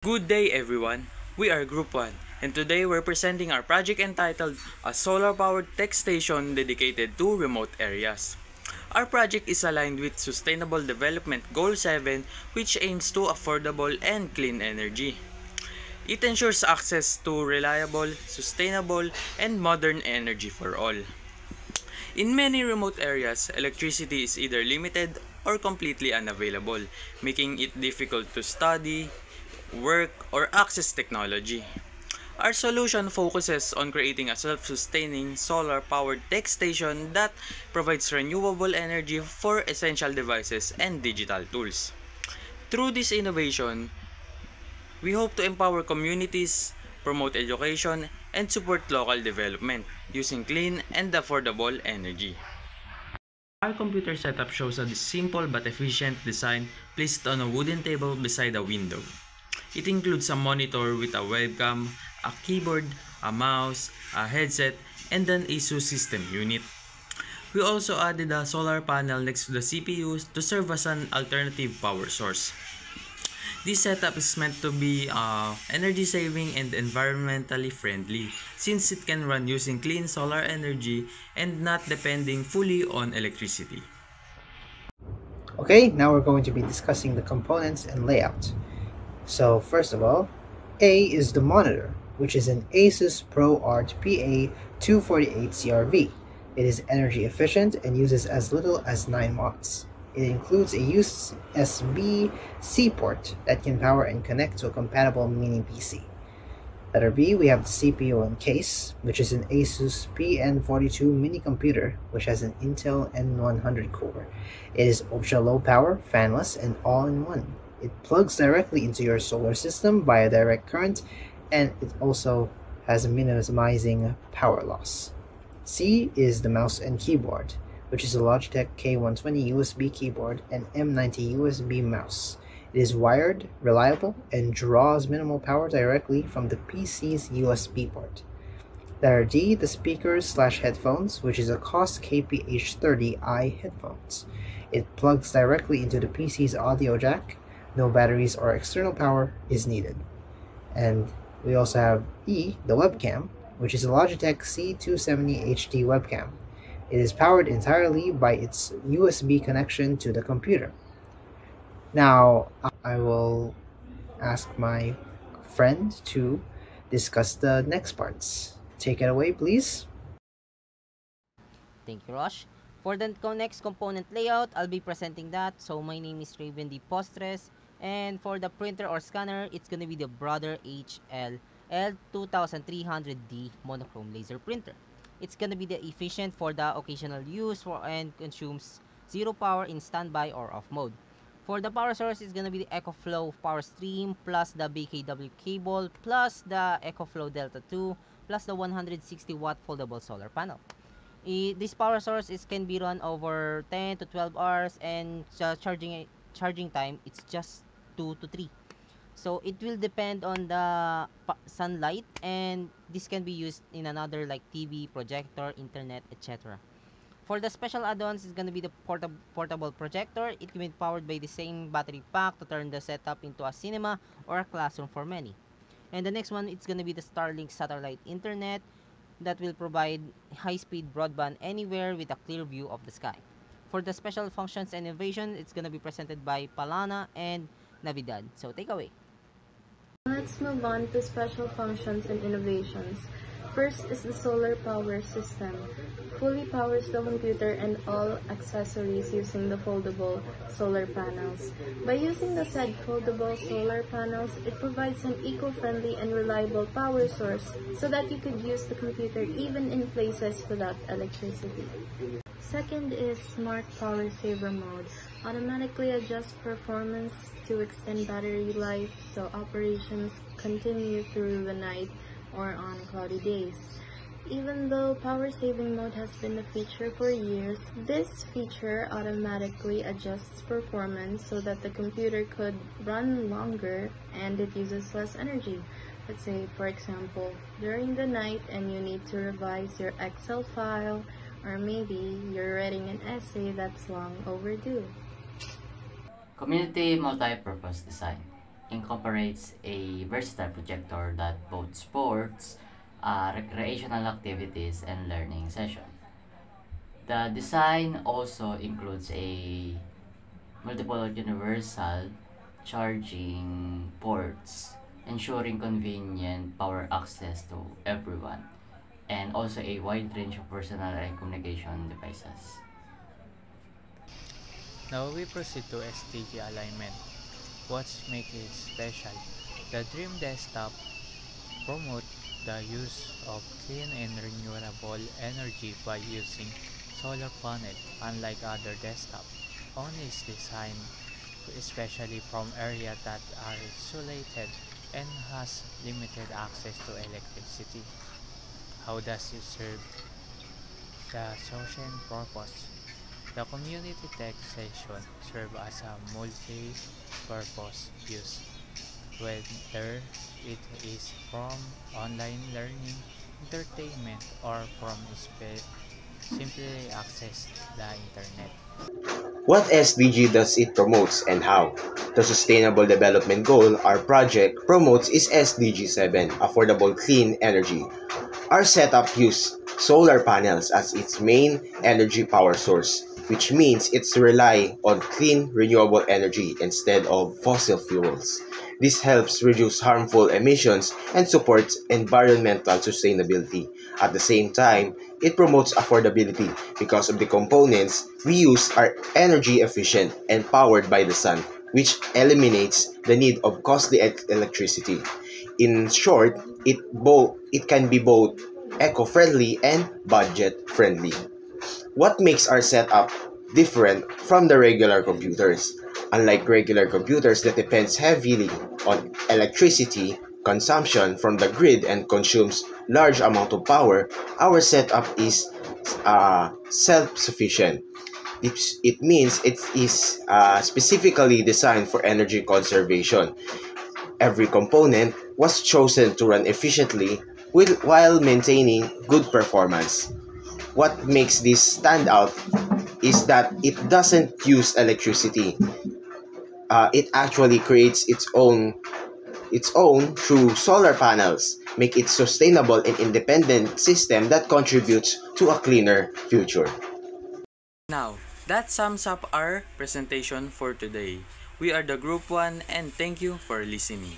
Good day everyone, we are Group 1 and today we're presenting our project entitled A Solar Powered Tech Station Dedicated to Remote Areas. Our project is aligned with Sustainable Development Goal 7 which aims to affordable and clean energy. It ensures access to reliable, sustainable, and modern energy for all. In many remote areas, electricity is either limited or completely unavailable, making it difficult to study, work, or access technology. Our solution focuses on creating a self-sustaining solar-powered tech station that provides renewable energy for essential devices and digital tools. Through this innovation, we hope to empower communities, promote education, and support local development using clean and affordable energy. Our computer setup shows a simple but efficient design placed on a wooden table beside a window. It includes a monitor with a webcam, a keyboard, a mouse, a headset, and an ASUS system unit. We also added a solar panel next to the CPU to serve as an alternative power source. This setup is meant to be energy saving and environmentally friendly since it can run using clean solar energy and not depending fully on electricity. Okay, now we're going to be discussing the components and layout. So first of all, A is the monitor, which is an Asus ProArt PA248 CRV. It is energy efficient and uses as little as 9 watts. It includes a USB-C port that can power and connect to a compatible mini PC. Letter B, we have the CPU and case, which is an Asus PN42 mini computer, which has an Intel N100 core. It is ultra low power, fanless, and all-in-one. It plugs directly into your solar system via direct current, and it also has minimizing power loss. C is the mouse and keyboard, which is a Logitech K120 USB keyboard and M90 USB mouse. It is wired, reliable, and draws minimal power directly from the PC's USB port. Letter D, the speakers/headphones, which is a COS KPH30i headphones. It plugs directly into the PC's audio jack. No batteries or external power is needed. And we also have E, the webcam, which is a Logitech C270 HD webcam. It is powered entirely by its USB connection to the computer. Now, I will ask my friend to discuss the next parts. Take it away, please. Thank you, Rosh. For the next component layout, I'll be presenting that. So my name is Raven D. Postres. And for the printer or scanner, it's going to be the Brother HL L2300D monochrome laser printer. It's going to be the efficient for the occasional use and consumes zero power in standby or off mode. For the power source, it's going to be the EcoFlow Power Stream plus the BKW cable plus the EcoFlow Delta 2 plus the 160 watt foldable solar panel. This power source can be run over 10 to 12 hours and charging time it's just 2 to 3. So it will depend on the sunlight, and this can be used in another like TV, projector, internet, etc. For the special add-ons, it's going to be the portable projector. It can be powered by the same battery pack to turn the setup into a cinema or a classroom for many. And the next one, it's going to be the Starlink satellite internet that will provide high-speed broadband anywhere with a clear view of the sky. For the special functions and innovation, it's going to be presented by Palana and Navidad. So take away. Let's move on to special functions and innovations. First is the solar power system. Fully powers the computer and all accessories using the foldable solar panels. By using the said foldable solar panels, it provides an eco-friendly and reliable power source so that you could use the computer even in places without electricity. Second is smart power saver mode. Automatically adjust performance to extend battery life so operations continue through the night or on cloudy days. Even though power saving mode has been a feature for years, this feature automatically adjusts performance so that the computer could run longer and it uses less energy. Let's say, for example, during the night and you need to revise your Excel file, or maybe you're writing an essay that's long overdue. Community multi-purpose design. incorporates a versatile projector that both supports recreational activities and learning sessions. The design also includes a multiple universal charging ports, ensuring convenient power access to everyone, and also a wide range of personal and communication devices. Now we proceed to SDG alignment. What makes it special? The Dream Desktop promote the use of clean and renewable energy by using solar panel. Unlike other desktop, ON is designed especially from areas that are isolated and has limited access to electricity. How does it serve the social purpose? The community tech session serve as a multi-purpose use, whether it is from online learning, entertainment, or from simply access the internet. What SDG does it promotes and how? The Sustainable Development Goal our project promotes is SDG 7, Affordable Clean Energy. Our setup uses solar panels as its main energy power source, which means it's rely on clean, renewable energy instead of fossil fuels. This helps reduce harmful emissions and supports environmental sustainability. At the same time, it promotes affordability because of the components we use are energy efficient and powered by the sun, which eliminates the need of costly electricity. In short, it can be both eco-friendly and budget-friendly. What makes our setup different from the regular computers? Unlike regular computers that depends heavily on electricity consumption from the grid and consumes large amount of power, our setup is self-sufficient. It means it is specifically designed for energy conservation. Every component was chosen to run efficiently while maintaining good performance. What makes this stand out is that it doesn't use electricity. It actually creates its own through solar panels, make it sustainable and independent system that contributes to a cleaner future. Now, that sums up our presentation for today. We are the Group 1 and thank you for listening.